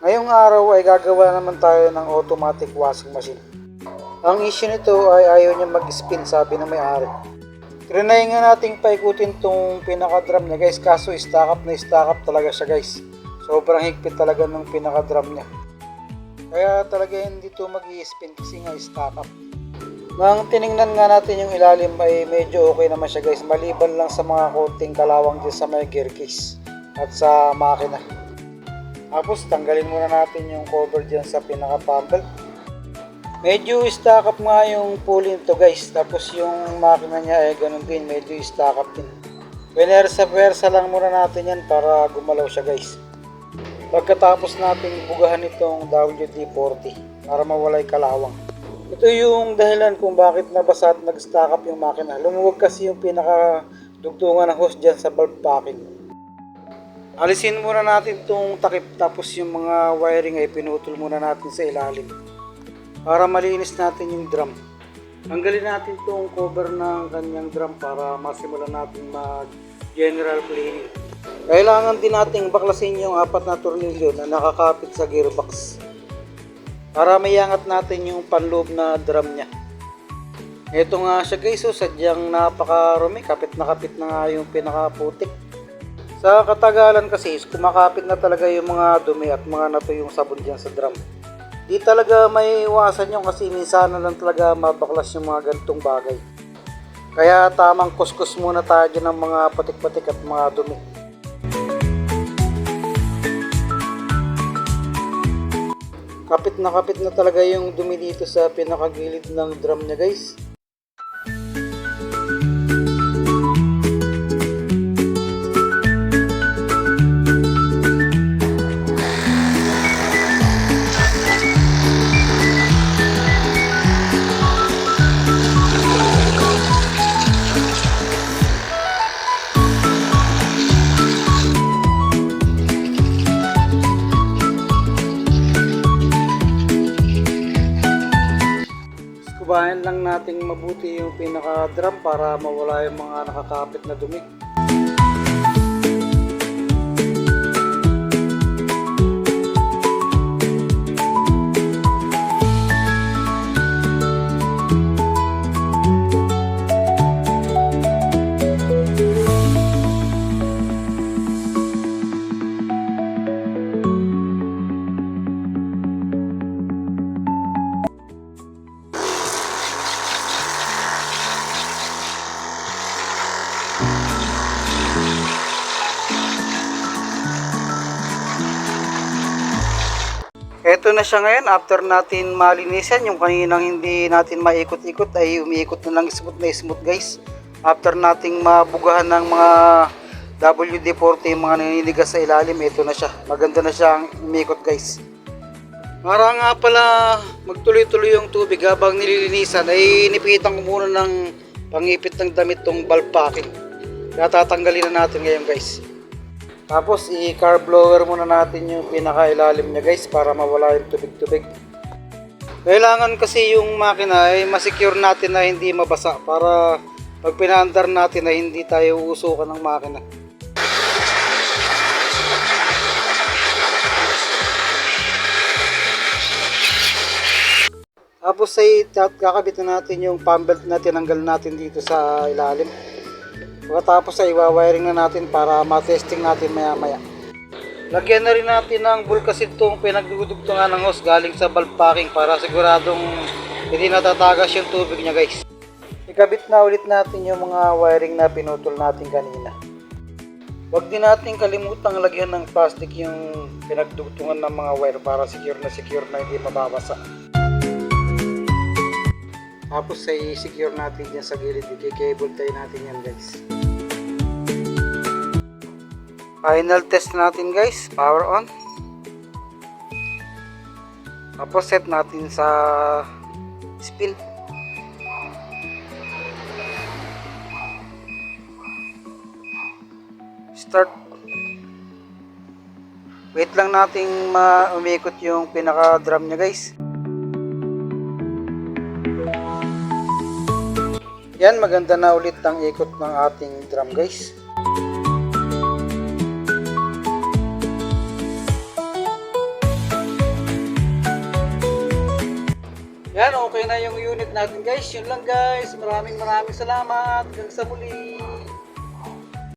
Ngayong araw ay gagawa naman tayo ng automatic washing machine. Ang issue nito ay ayaw niya mag-spin, sabi ng may-ari. Trinay nga nating paikutin tong pinaka-drum niya guys, kaso stack up talaga siya guys. Sobrang higpit talaga ng pinaka-drum niya. Kaya talaga hindi to mag-i-spin kasi nga stack up. Nang tiningnan nga natin yung ilalim ay medyo okay naman siya guys, maliban lang sa mga konting kalawang dyan sa may gear case at sa makina. Tapos tanggalin muna natin yung cover dyan sa pinaka-pump belt. Medyo stack up nga yung pulley nito guys, tapos yung makina niya ay ganun din, medyo stack up din. Pinersa lang muna natin yan para gumalaw siya guys. Pagkatapos natin bugahan itong WD-40 para mawala yung kalawang. Ito yung dahilan kung bakit nabasa at nag-stack up yung makina. Lumuwag kasi yung pinaka-dugtungan ng hose dyan sa valve packing. Alisin muna natin itong takip, tapos yung mga wiring ay pinutol muna natin sa ilalim para malinis natin yung drum. Tanggalin natin itong cover ng kanyang drum para masimulan natin mag general cleaning. Kailangan din nating baklasin yung 4 na tornilyo na nakakapit sa gearbox para maiangat natin yung panloob na drum niya. Ito nga siya guys, sadyang napakarumi, kapit na nga yung pinakaputik. Sa katagalan kasi kumakapit na talaga yung mga dumi at mga natuyong sabon dyan sa drum. Di talaga may iwasan yun kasi minsan na lang talaga mabaklas yung mga ganitong bagay. Kaya tamang kuskus muna tayo dyan ng mga patik-patik at mga dumi. Kapit na talaga yung dumi dito sa pinakagilid ng drum niya guys. Kubayan lang nating mabuti yung pinaka-drum para mawala yung mga nakakapit na dumi. Ito na siya ngayon, after natin malinisan, yung kaninang hindi natin maikot-ikot ay umiikot na lang smooth na smooth guys. After nating mabugahan ng mga WD-40, yung mga naninigas sa ilalim, ito na siya. Maganda na siyang umiikot guys. Para nga pala magtuloy-tuloy yung tubig habang nililinisan, ay nipitan ko muna ng pangipit ng damit tong valve packing. Kaya tatanggalin na natin ngayon guys. Tapos i-carb blower muna natin yung pinakailalim niya guys para mawala yung tubig-tubig. Kailangan kasi yung makina ay masecure natin na hindi mabasa para pag pinaandar natin ay hindi tayo uusukan ng makina. Tapos ay kakabit na natin yung pump belt na tinanggal natin dito sa ilalim. Pagkatapos ay iwawiring na natin para matesting natin maya maya. Lagyan na rin natin ng bulkasid itong pinagdudugtungan ng hose galing sa valve packing para siguradong hindi natatagas yung tubig niya guys. Ikabit na ulit natin yung mga wiring na pinutol natin kanina. Huwag din natin kalimutang lagyan ng plastic yung pinagdugtungan ng mga wire para secure na hindi mababasa. Tapos ay secure natin yan sa gilid, i-cable tie natin yan guys. Final test natin guys, power on. Tapos set natin sa spin. Start. Wait lang nating umikot yung pinaka drum nya guys. Yan, maganda na ulit ang ikot ng ating drum guys. Yan, okay na yung unit natin guys. Yun lang guys. Maraming salamat. Hanggang sa muli.